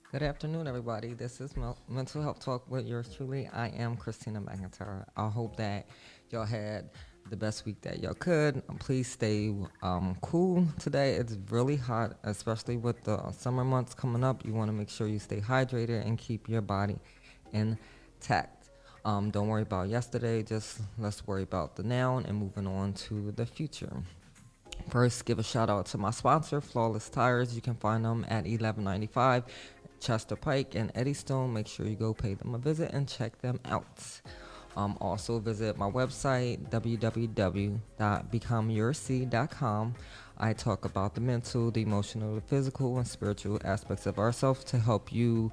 Good afternoon, everybody. This is Mental Health Talk with yours truly. I am Christina McIntyre. I hope that y'all had the best week that y'all could. Please stay cool today. It's really hot, especially with the summer months coming up. You want to make sure you stay hydrated and keep your body intact. Don't worry about yesterday. Just let's worry about the now and moving on to the future. First, give a shout out to my sponsor, Flawless Tires. You can find them at 1195 Chester Pike and Eddystone. Make sure you go pay them a visit and check them out. Also, visit my website, www.becomeyourseed.com. I talk about the mental, the emotional, the physical, and spiritual aspects of ourselves to help you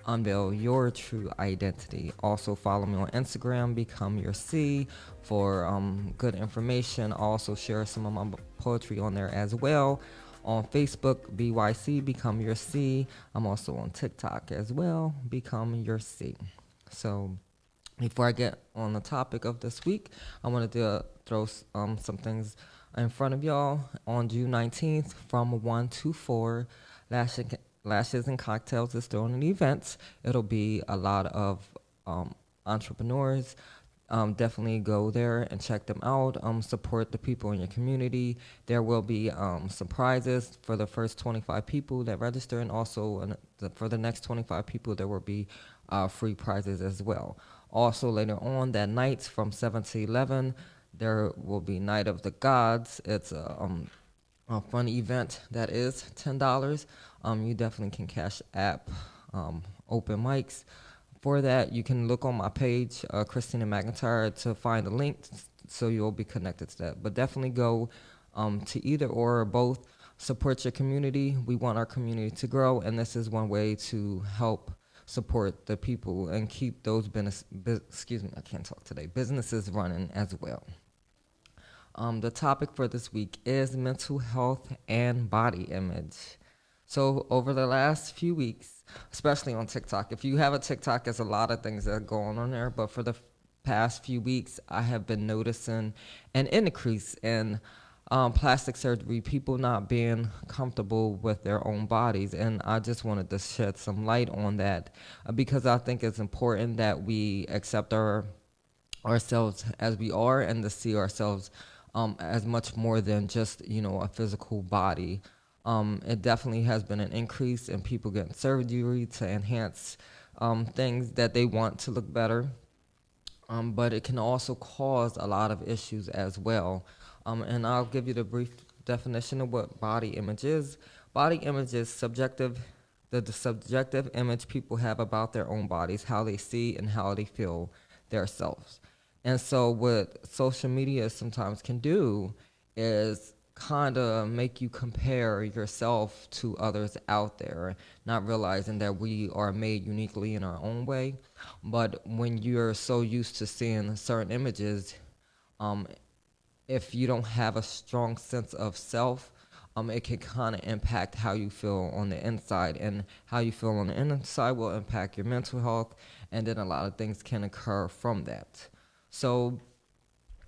unveil your true identity. Also, follow me on Instagram, Become Your C, for good information. Also, share some of my poetry on there as well. On Facebook, BYC, Become Your C. I'm also on TikTok as well, Become Your C. So, before I get on the topic of this week, I wanted to throw some things in front of y'all. On June 19th, from 1 to 4, Lashes, Lashes and Cocktails is throwing an event. It'll be a lot of entrepreneurs. Definitely go there and check them out. Support the people in your community. There will be some prizes for the first 25 people that register, and also for the next 25 people, there will be free prizes as well. Also, later on that night from 7 to 11, there will be Night of the Gods. It's a fun event that is $10. You definitely can cash app open mics. For that, you can look on my page, Christina McIntyre, to find a link so you'll be connected to that. But definitely go to either or both. Support your community. We want our community to grow, and this is one way to help support the people and keep those excuse me, I can't talk today, businesses running as well. The topic for this week is mental health and body image. So, over the last few weeks, especially on TikTok, if you have a TikTok, there's a lot of things that are going on there. But for the past few weeks, I have been noticing an increase in plastic surgery, people not being comfortable with their own bodies. And I just wanted to shed some light on that because I think it's important that we accept ourselves as we are and to see ourselves as much more than just a physical body. It definitely has been an increase in people getting surgery to enhance things that they want to look better, but it can also cause a lot of issues as well. And I'll give you the brief definition of what body image is. Body image is subjective, the subjective image people have about their own bodies, how they see and how they feel their selves. And so, what social media sometimes can do is kind of make you compare yourself to others out there, not realizing that we are made uniquely in our own way. But when you're so used to seeing certain images, um, if you don't have a strong sense of self, it can kind of impact how you feel on the inside, and how you feel on the inside will impact your mental health, and then a lot of things can occur from that. So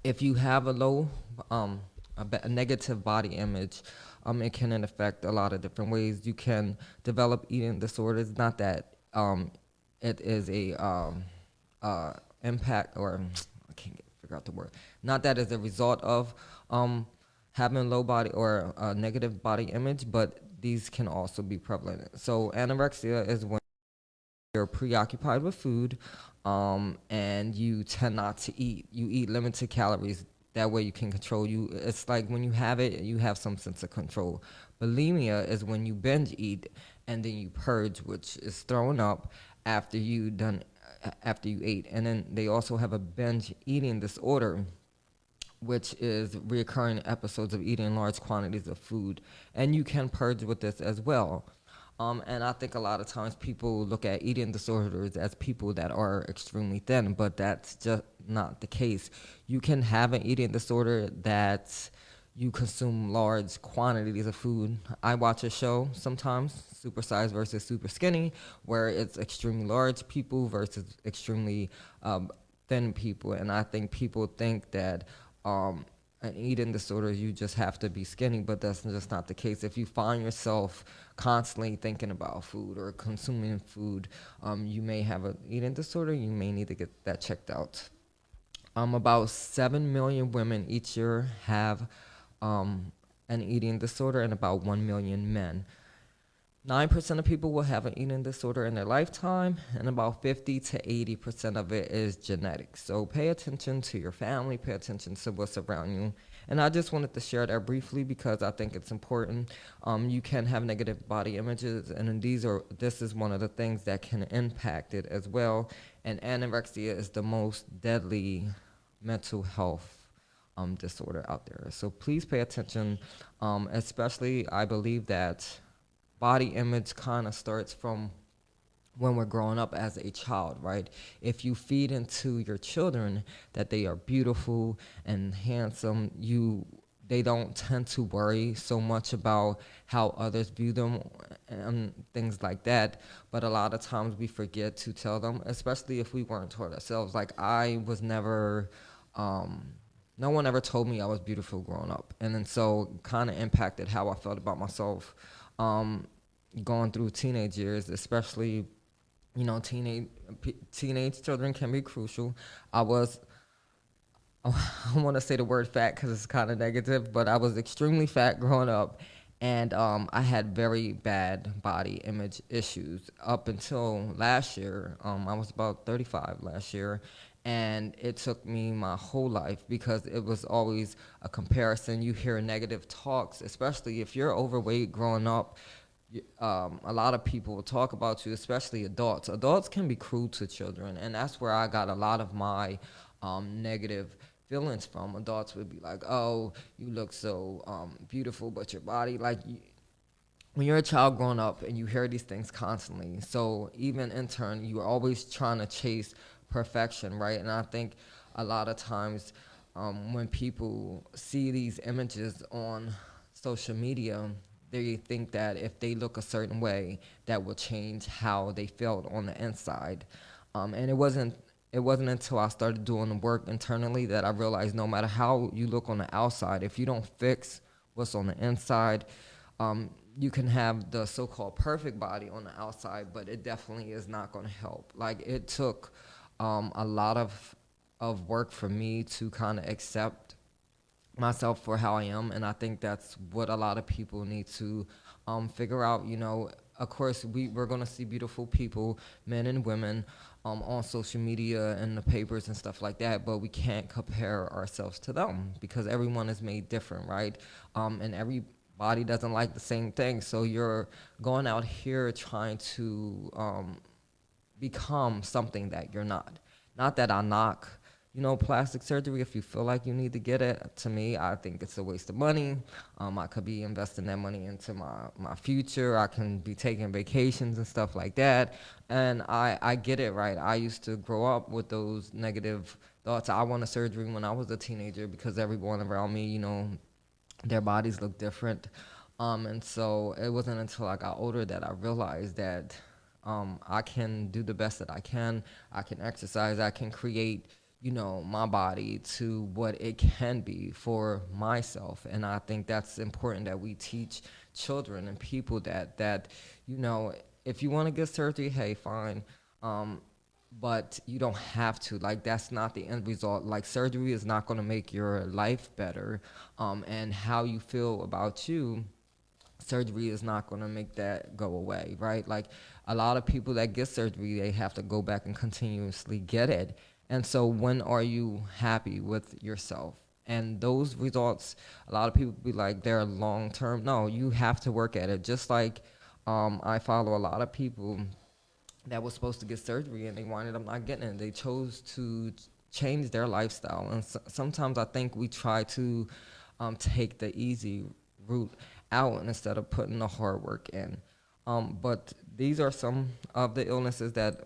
if you have a low, a negative body image, it can affect a lot of different ways. You can develop eating disorders. Not that it is a impact, or I can't figure out the word. Not that is a result of having low body or a negative body image, but these can also be prevalent. So anorexia is when you're preoccupied with food, and you tend not to eat. You eat limited calories. That way you can control you. It's like when you have it, you have some sense of control. Bulimia is when you binge eat and then you purge, which is throwing up after after you ate. And then they also have a binge eating disorder, which is recurring episodes of eating large quantities of food. And you can purge with this as well. And I think a lot of times people look at eating disorders as people that are extremely thin, but that's just not the case. You can have an eating disorder that you consume large quantities of food. I watch a show sometimes, Super Size versus Super Skinny, where it's extremely large people versus extremely thin people. And I think people think that an eating disorder, you just have to be skinny, but that's just not the case. If you find yourself constantly thinking about food or consuming food, you may have an eating disorder. You may need to get that checked out. About 7 million women each year have um, an eating disorder, and about 1 million men. 9% of people will have an eating disorder in their lifetime, and about 50 to 80% of it is genetic. So pay attention to your family, pay attention to what's around you. And I just wanted to share that briefly because I think it's important. You can have negative body images, and this is one of the things that can impact it as well. And anorexia is the most deadly mental health disorder out there. So please pay attention, especially I believe that body image kind of starts from when we're growing up as a child, right? If you feed into your children that they are beautiful and handsome, they don't tend to worry so much about how others view them and things like that. But a lot of times we forget to tell them, especially if we weren't taught ourselves. Like I was never no one ever told me I was beautiful growing up, and then so kind of impacted how I felt about myself. Um, Going through teenage years, especially, teenage children can be crucial. I was I want to say the word fat because it's kind of negative, but I was extremely fat growing up, and I had very bad body image issues up until last year. I was about 35 last year, and it took me my whole life because it was always a comparison. You hear negative talks, especially if you're overweight growing up. A lot of people will talk about you, especially adults. Adults can be cruel to children, and that's where I got a lot of my negative feelings from. Adults would be like, "Oh, you look so beautiful, but your body like." When you're a child growing up and you hear these things constantly, so even in turn, you are always trying to chase perfection, right? And I think a lot of times when people see these images on social media, they think that if they look a certain way, that will change how they felt on the inside. And it wasn't until I started doing the work internally that I realized no matter how you look on the outside, if you don't fix what's on the inside, you can have the so-called perfect body on the outside, but it definitely is not going to help. Like it took a lot of work for me to kind of accept myself for how I am, and I think that's what a lot of people need to figure out. Of course, we're gonna see beautiful people, men and women, on social media and the papers and stuff like that, but we can't compare ourselves to them because everyone is made different, right? And everybody doesn't like the same thing, so you're going out here trying to become something that you're not. Not that I knock, plastic surgery if you feel like you need to get it. To me, I think it's a waste of money. I could be investing that money into my future. I can be taking vacations and stuff like that. And I get it, right? I used to grow up with those negative thoughts. I wanted surgery when I was a teenager because everyone around me, their bodies look different. And so it wasn't until I got older that I realized that I can do the best that I can. I can exercise. I can create, my body to what it can be for myself. And I think that's important that we teach children and people that you know, if you want to get surgery, hey, fine. But you don't have to. Like that's not the end result. Like surgery is not going to make your life better. And how you feel about you, surgery is not going to make that go away, right? Like a lot of people that get surgery, they have to go back and continuously get it. And so when are you happy with yourself? And those results, a lot of people be like, they're long term. No, you have to work at it. Just like I follow a lot of people that was supposed to get surgery and they winded up not getting it. They chose to change their lifestyle. And sometimes I think we try to take the easy route out instead of putting the hard work in. But these are some of the illnesses that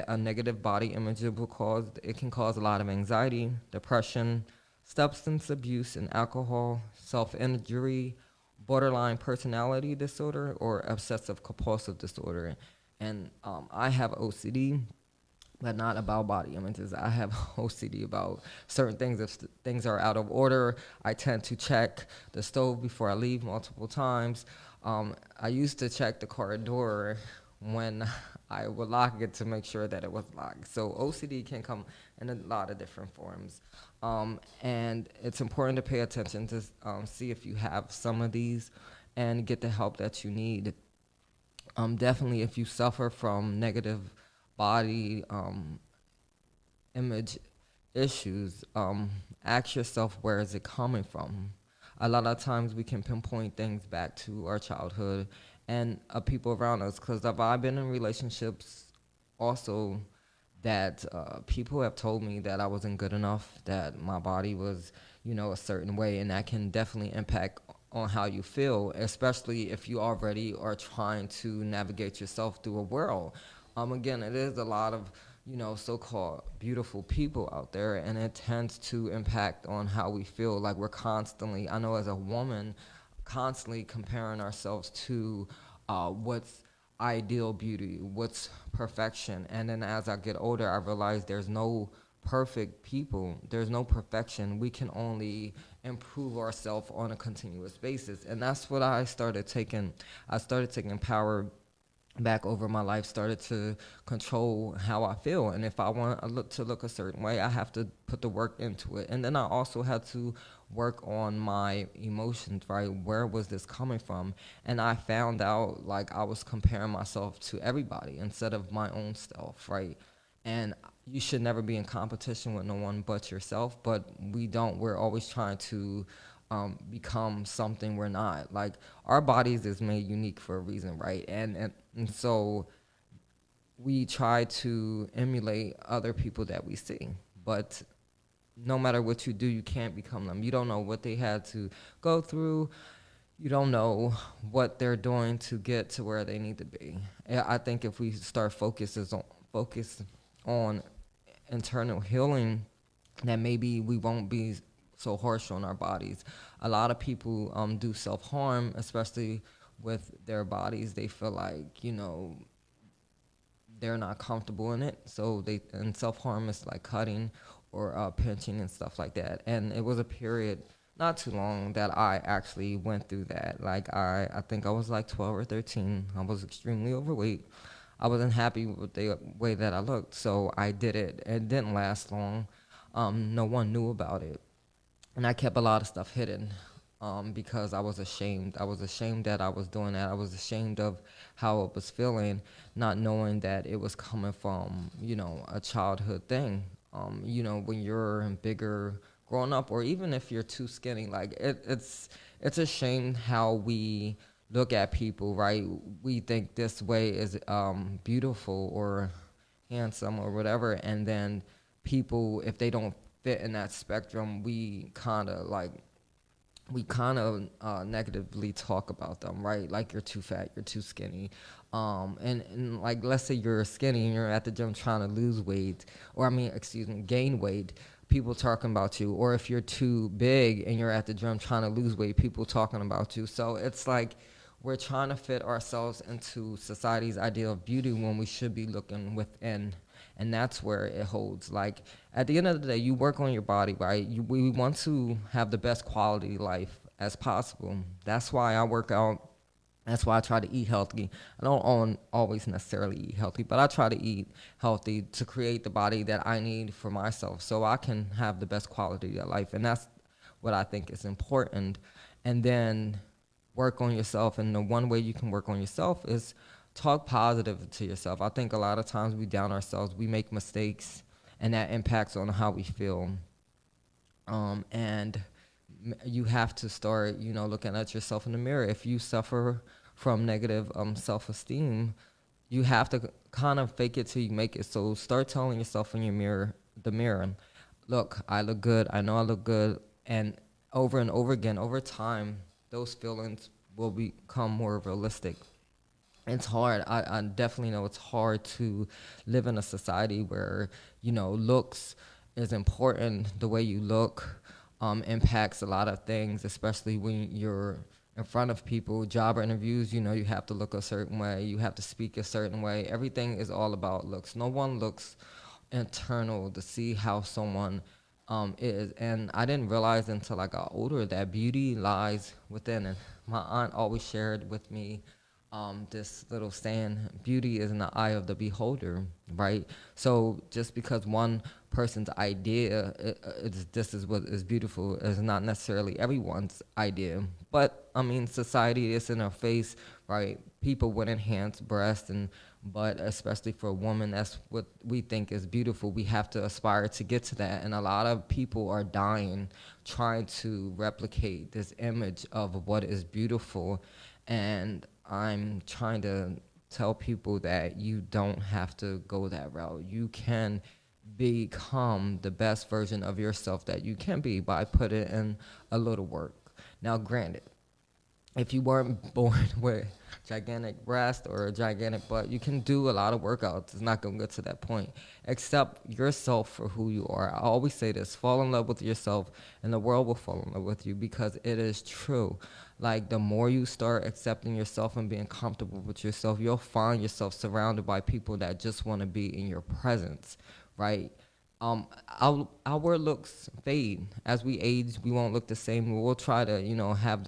a negative body image will cause. It can cause a lot of anxiety, depression, substance abuse and alcohol, self-injury, borderline personality disorder, or obsessive compulsive disorder. And I have OCD, but not about body images. I have OCD about certain things. If things are out of order, I tend to check the stove before I leave multiple times. I used to check the car door when I would lock it to make sure that it was locked. So OCD can come in a lot of different forms. And it's important to pay attention to see if you have some of these and get the help that you need. Definitely, if you suffer from negative body image issues, ask yourself, where is it coming from? A lot of times we can pinpoint things back to our childhood and people around us. Because I've been in relationships also that people have told me that I wasn't good enough, that my body was, a certain way, and that can definitely impact on how you feel, especially if you already are trying to navigate yourself through a world. Again, it is a lot of, so-called beautiful people out there, and it tends to impact on how we feel. Like we're constantly, I know as a woman, constantly comparing ourselves to what's ideal beauty, what's perfection. And then as I get older, I realize there's no perfect people, there's no perfection. We can only improve ourselves on a continuous basis. And that's what I started taking power back over my life, started to control how I feel. And if I want to look a certain way, I have to put the work into it. And then I also had to work on my emotions, right? Where was this coming from? And I found out like I was comparing myself to everybody instead of my own self, right? And you should never be in competition with no one but yourself. But we're always trying to become something we're not. Like our bodies is made unique for a reason, right? And so we try to emulate other people that we see, but no matter what you do, you can't become them. You don't know what they had to go through. You don't know what they're doing to get to where they need to be. I think if we start focus on internal healing, that maybe we won't be so harsh on our bodies. A lot of people do self harm, especially with their bodies. They feel like they're not comfortable in it, so they and self harm is like cutting or pinching and stuff like that. And it was a period not too long that I actually went through that. Like I think I was like 12 or 13. I was extremely overweight. I wasn't happy with the way that I looked, so I did it. It didn't last long. No one knew about it, and I kept a lot of stuff hidden because I was ashamed. I was ashamed that I was doing that. I was ashamed of how I was feeling, not knowing that it was coming from a childhood thing. When you're bigger growing up, or even if you're too skinny, like it's a shame how we look at people, right? We think this way is beautiful or handsome or whatever, and then people, if they don't fit in that spectrum, we kind of negatively talk about them, right? Like you're too fat, you're too skinny. And like let's say you're skinny and you're at the gym trying to lose weight, or I mean, excuse me, gain weight. People talking about you, or if you're too big and you're at the gym trying to lose weight, people talking about you. So it's like we're trying to fit ourselves into society's idea of beauty when we should be looking within, and that's where it holds. Like at the end of the day, you work on your body, right? We want to have the best quality life as possible. That's why I work out. That's why I try to eat healthy. I don't always necessarily eat healthy, but I try to eat healthy to create the body that I need for myself so I can have the best quality of life. And that's what I think is important. And then work on yourself. And the one way you can work on yourself is talk positive to yourself. I think a lot of times we down ourselves, we make mistakes, and that impacts on how we feel. And you have to start, looking at yourself in the mirror. If you suffer from negative self-esteem, you have to kind of fake it till you make it. So start telling yourself in the mirror, look, I look good. I know I look good. And over again, over time, those feelings will become more realistic. It's hard. I definitely know it's hard to live in a society where, looks is important. The way you look impacts a lot of things, especially when you're in front of people. Job interviews, you have to look a certain way. You have to speak a certain way. Everything is all about looks. No one looks internal to see how someone is. And I didn't realize until I got older that beauty lies within. And my aunt always shared with me this little saying: beauty is in the eye of the beholder, right? So just because one person's idea is this is what is beautiful is not necessarily everyone's idea. But I mean, society is in our face, right? People with enhanced breasts and but especially for a woman, that's what we think is beautiful. We have to aspire to get to that, and a lot of people are dying trying to replicate this image of what is beautiful. And I'm trying to tell people that you don't have to go that route. You can become the best version of yourself that you can be by putting in a little work. Now, granted, if you weren't born with gigantic breast or a gigantic butt, you can do a lot of workouts. It's not going to get to that point. Accept yourself for who you are. I always say this: fall in love with yourself, and the world will fall in love with you, because it is true. Like, the more you start accepting yourself and being comfortable with yourself, you'll find yourself surrounded by people that just want to be in your presence, right? Our looks fade as we age. We won't look the same. We'll try to, have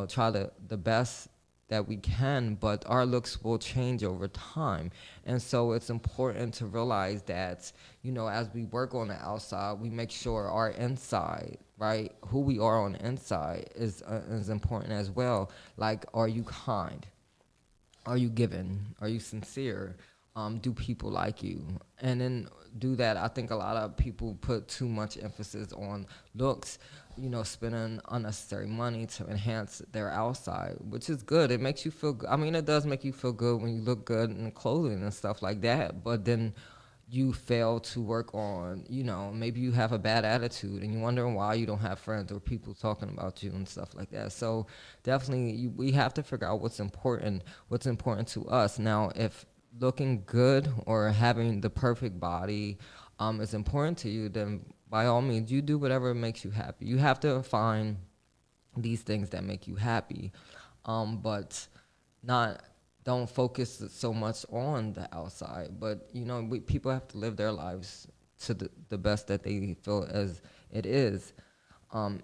try the best that we can, but our looks will change over time. And so it's important to realize that, as we work on the outside, we make sure our inside, right, who we are on the inside is important as well. Like, are you kind? Are you giving? Are you sincere? Do people like you? And then do that. I think a lot of people put too much emphasis on looks, spending unnecessary money to enhance their outside, which is good. It makes you feel good. I mean, it does make you feel good when you look good in clothing and stuff like that. But then you fail to work on, maybe you have a bad attitude and you're wondering why you don't have friends or people talking about you and stuff like that. So definitely we have to figure out what's important to us. Now, if looking good or having the perfect body is important to you, then by all means, you do whatever makes you happy. You have to find these things that make you happy, but not don't focus so much on the outside. But people have to live their lives to the best that they feel as it is, um,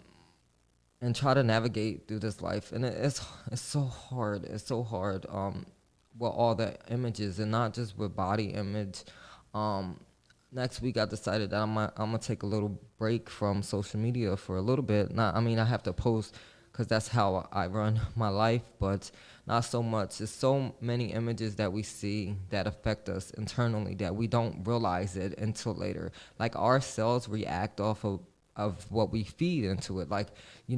and try to navigate through this life. And it's so hard. It's so hard. With all the images, and not just with body image. Um, Next week I decided that I'm gonna take a little break from social media for a little bit. Not, I mean, I have to post because that's how I run my life, but not so much. There's so many images that we see that affect us internally that we don't realize it until later. Like, our cells react off of what we feed into it, like,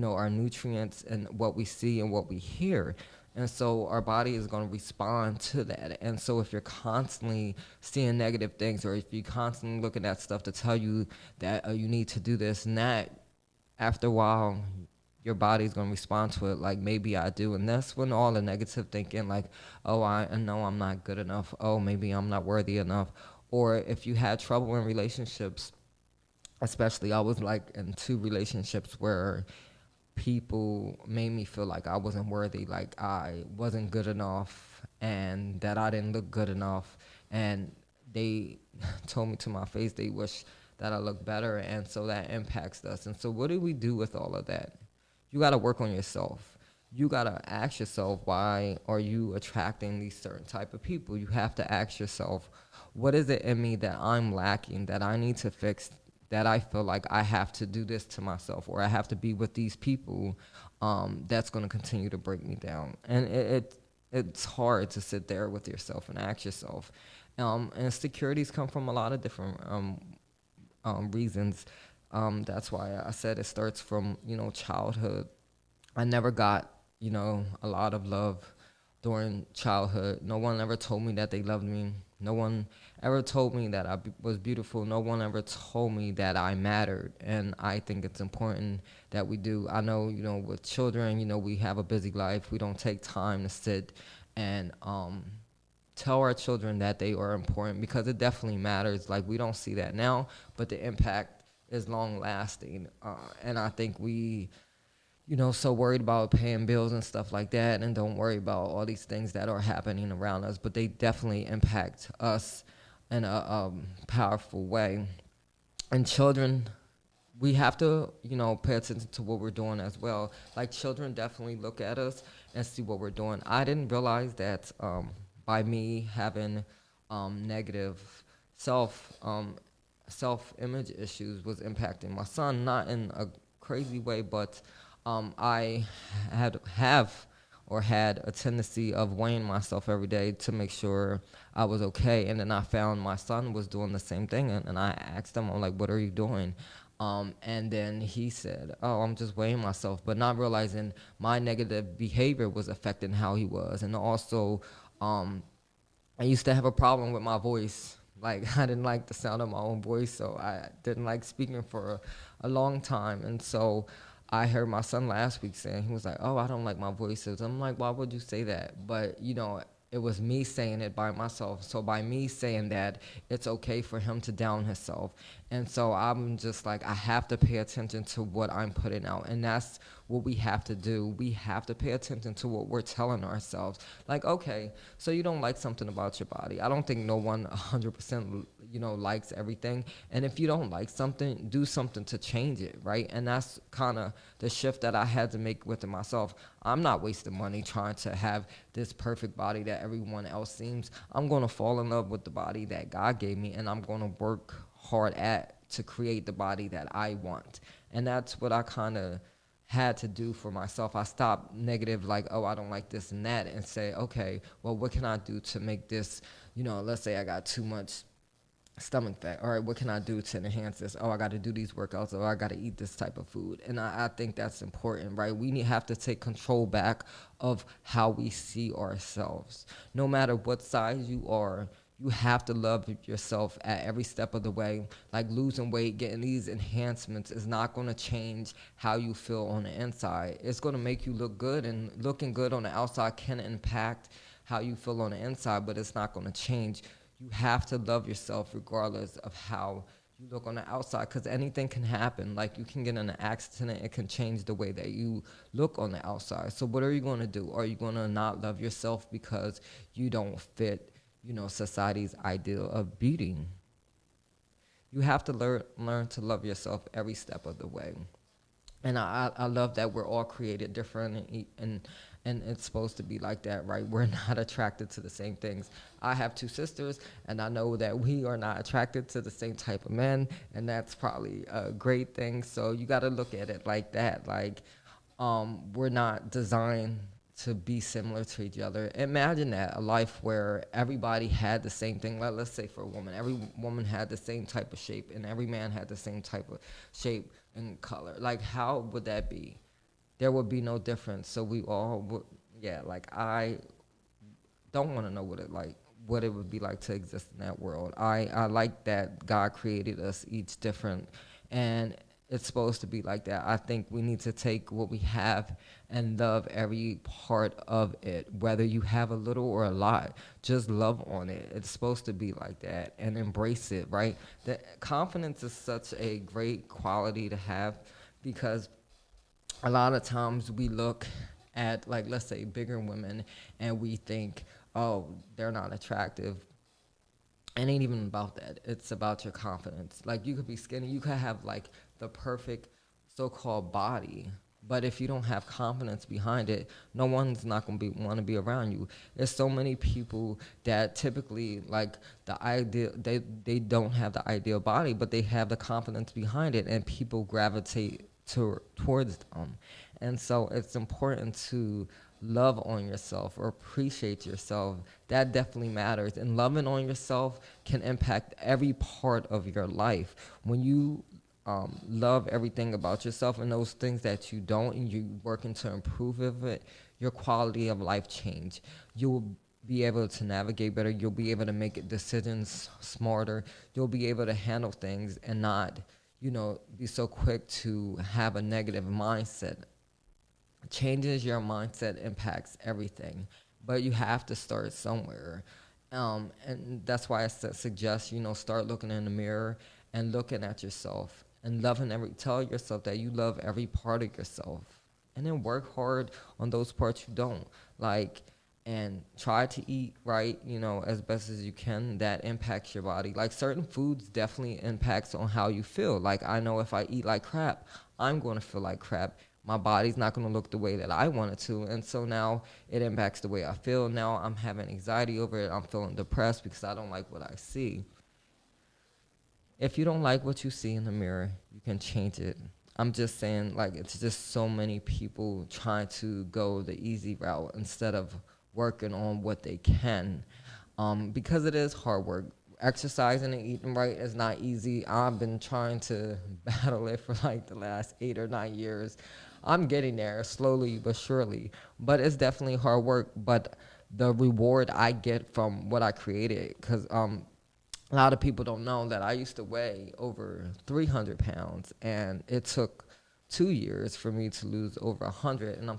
our nutrients and what we see and what we hear. And so our body is going to respond to that. And so if you're constantly seeing negative things, or if you're constantly looking at stuff to tell you that you need to do this and that, after a while, your body's going to respond to it like, maybe I do. And that's when all the negative thinking, like, oh, I know I'm not good enough. Oh, maybe I'm not worthy enough. Or if you had trouble in relationships, especially I was like in two relationships where people made me feel like I wasn't worthy, like I wasn't good enough, and that I didn't look good enough. And they told me to my face they wish that I looked better. And so that impacts us. And so, what do we do with all of that? You got to work on yourself. You got to ask yourself, why are you attracting these certain type of people? You have to ask yourself, what is it in me that I'm lacking, that I need to fix, that I feel like I have to do this to myself, or I have to be with these people, that's going to continue to break me down. And it's hard to sit there with yourself and ask yourself. And insecurities come from a lot of different reasons. That's why I said it starts from, childhood. I never got, a lot of love during childhood. No one ever told me that they loved me. No one ever told me that was beautiful. No one ever told me that I mattered. And I think it's important that we do. I know, with children, we have a busy life. We don't take time to sit and tell our children that they are important, because it definitely matters. Like, we don't see that now, but the impact is long lasting. And I think we, so worried about paying bills and stuff like that, and don't worry about all these things that are happening around us, but they definitely impact us in a powerful way. And children, we have to, pay attention to what we're doing as well. Like children definitely look at us and see what we're doing. I didn't realize that by me having negative self self image issues was impacting my son, not in a crazy way, but I had a tendency of weighing myself every day to make sure I was okay. And then I found my son was doing the same thing. And I asked him, I'm like, what are you doing? And then he said, oh, I'm just weighing myself, but not realizing my negative behavior was affecting how he was. And also, um, I used to have a problem with my voice. Like, I didn't like the sound of my own voice, so I didn't like speaking for a long time. And so I heard my son last week saying, he was like, oh, I don't like my voices. I'm like, why would you say that? But, it was me saying it by myself. So by me saying that, it's okay for him to down himself. And so I'm just like, I have to pay attention to what I'm putting out. And that's what we have to do. We have to pay attention to what we're telling ourselves. Like, okay, so you don't like something about your body. I don't think no one 100%, likes everything. And if you don't like something, do something to change it, right? And that's kind of the shift that I had to make within myself. I'm not wasting money trying to have this perfect body that everyone else seems. I'm going to fall in love with the body that God gave me, and I'm going to work hard at to create the body that I want. And that's what I kind of had to do for myself. I stopped negative, like, oh, I don't like this and that, and say, okay, well, what can I do to make this, let's say I got too much stomach fat. All right, what can I do to enhance this? Oh, I got to do these workouts, or I got to eat this type of food. And I think that's important, right? Have to take control back of how we see ourselves. No matter what size you are, you have to love yourself at every step of the way. Like losing weight, getting these enhancements is not going to change how you feel on the inside. It's going to make you look good, and looking good on the outside can impact how you feel on the inside, but it's not going to change. You have to love yourself regardless of how you look on the outside, because anything can happen. Like you can get in an accident, it can change the way that you look on the outside. So what are you going to do? Are you going to not love yourself because you don't fit, society's ideal of beauty? You have to learn to love yourself every step of the way. And I love that we're all created different, and it's supposed to be like that, right? We're not attracted to the same things. I have two sisters, and I know that we are not attracted to the same type of men, and that's probably a great thing. So you got to look at it like that. Like, we're not designed to be similar to each other. Imagine that, a life where everybody had the same thing. Let's say for a woman, every woman had the same type of shape, and every man had the same type of shape and color. Like, how would that be? There would be no difference. So we all would, yeah. Like, I don't want to know what it would be like to exist in that world. I like that God created us each different, and it's supposed to be like that. I think we need to take what we have and love every part of it, whether you have a little or a lot. Just love on it. It's supposed to be like that, and embrace it, right? The confidence is such a great quality to have, because a lot of times we look at, like, let's say bigger women, and we think, oh, they're not attractive. It ain't even about that. It's about your confidence. Like, you could be skinny, you could have like the perfect so-called body, but if you don't have confidence behind it, no one's not gonna be want to be around you. There's so many people that typically, like, the idea, they don't have the ideal body, but they have the confidence behind it, and people gravitate towards them. And so it's important to love on yourself or appreciate yourself. That definitely matters. And loving on yourself can impact every part of your life. When you love everything about yourself, and those things that you don't, and you working to improve of it, your quality of life change. You'll be able to navigate better. You'll be able to make decisions smarter. You'll be able to handle things and not, be so quick to have a negative mindset. Changes your mindset impacts everything, but you have to start somewhere. And that's why I suggest, start looking in the mirror and looking at yourself and tell yourself that you love every part of yourself, and then work hard on those parts you don't like. and try to eat right, as best as you can. That impacts your body. Like certain foods definitely impacts on how you feel. Like I know if I eat like crap, I'm going to feel like crap. My body's not going to look the way that I want it to. And so now it impacts the way I feel. Now I'm having anxiety over it. I'm feeling depressed because I don't like what I see. If you don't like what you see in the mirror, you can change it. I'm just saying, like, it's just so many people trying to go the easy route instead of working on what they can. Because it is hard work. Exercising and eating right is not easy. I've been trying to battle it for like the last 8 or 9 years. I'm getting there slowly but surely, but it's definitely hard work. But the reward I get from what I created, because a lot of people don't know that I used to weigh over 300 pounds, and it took 2 years for me to lose over 100. And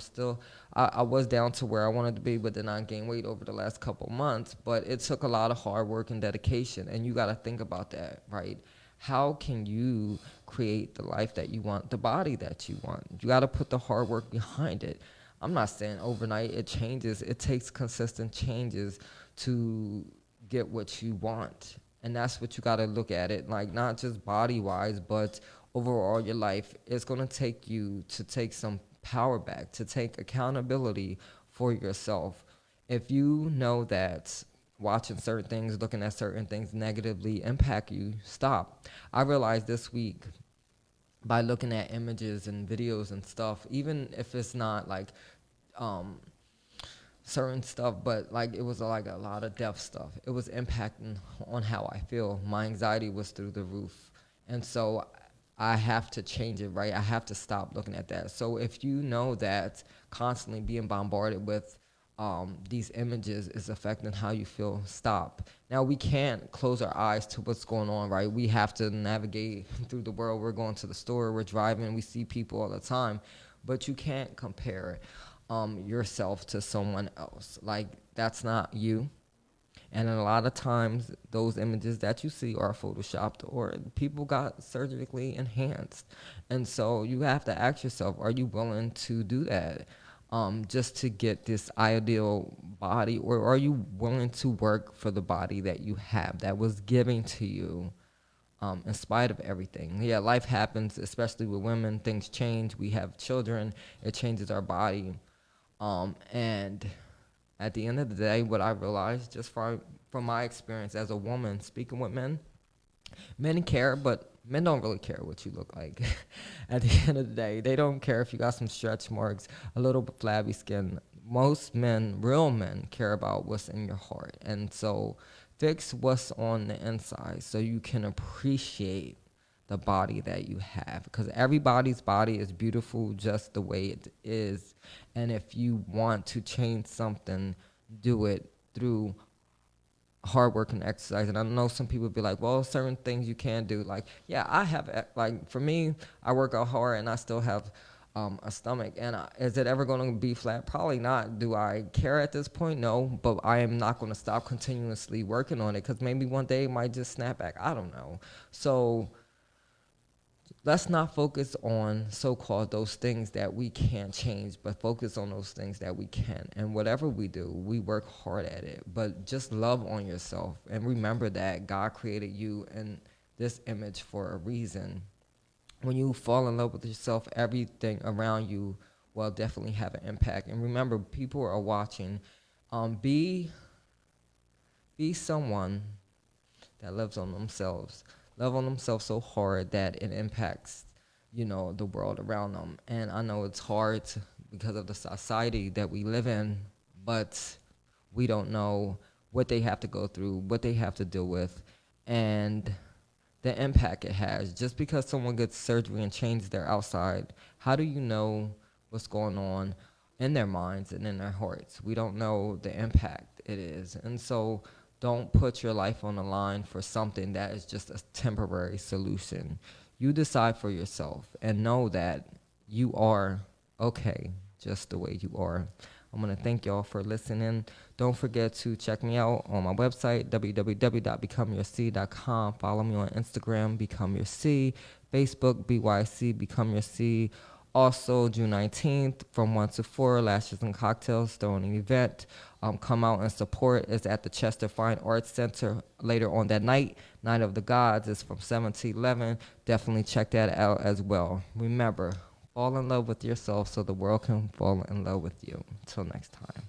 I was down to where I wanted to be, but then I gained weight over the last couple months. But it took a lot of hard work and dedication, and you got to think about that, right? How can you create the life that you want, the body that you want? You got to put the hard work behind it. I'm not saying overnight it changes. It takes consistent changes to get what you want. And that's what you got to look at it, like not just body wise, but overall your life. It's going to take you to take some power back, to take accountability for yourself. If you know that watching certain things, looking at certain things negatively impact you, stop. I realized this week by looking at images and videos and stuff, even if it's not like um, certain stuff, but like it was like a lot of death stuff. It was impacting on how I feel. My anxiety was through the roof. And so I have to change it, right? I have to stop looking at that. So if you know that constantly being bombarded with these images is affecting how you feel, stop. Now, we can't close our eyes to what's going on, right? We have to navigate through the world. We're going to the store, we're driving, we see people all the time, but you can't compare yourself to someone else. Like, that's not you. And a lot of times, those images that you see are photoshopped or people got surgically enhanced. And so you have to ask yourself, are you willing to do that just to get this ideal body? Or are you willing to work for the body that you have, that was given to you in spite of everything? Yeah, life happens, especially with women. Things change. We have children. It changes our body. And at the end of the day, what I realized just from my experience as a woman speaking with men, men care, but men don't really care what you look like. At the end of the day, they don't care if you got some stretch marks, a little bit flabby skin. Most men, real men, care about what's in your heart. And so fix what's on the inside so you can appreciate the body that you have, because everybody's body is beautiful just the way it is. And if you want to change something, do it through hard work and exercise. And I know some people be like, well, certain things you can do. Like, yeah, I have, like, for me, I work out hard and I still have a stomach. And is it ever going to be flat? Probably not. Do I care at this point? No, but I am not going to stop continuously working on it, because maybe one day it might just snap back. I don't know. So let's not focus on so-called those things that we can't change, but focus on those things that we can. And whatever we do, we work hard at it. But just love on yourself and remember that God created you in this image for a reason. When you fall in love with yourself, everything around you will definitely have an impact. And remember, people are watching. Be someone that loves on themselves, love on themselves so hard that it impacts, the world around them. And I know it's hard because of the society that we live in, but we don't know what they have to go through, what they have to deal with, and the impact it has. Just because someone gets surgery and changes their outside, how do you know what's going on in their minds and in their hearts? We don't know the impact it is. And so don't put your life on the line for something that is just a temporary solution. You decide for yourself and know that you are okay just the way you are. I'm going to thank y'all for listening. Don't forget to check me out on my website, www.becomeyourc.com. Follow me on Instagram, Become Your C, Facebook, BYC, Become Your C. Also, June 19th from 1 to 4, Lashes and Cocktails throwing an event. Come out and support. It's at the Chester Fine Arts Center later on that night. Night of the Gods is from 7 to 11. Definitely check that out as well. Remember, fall in love with yourself so the world can fall in love with you. Until next time.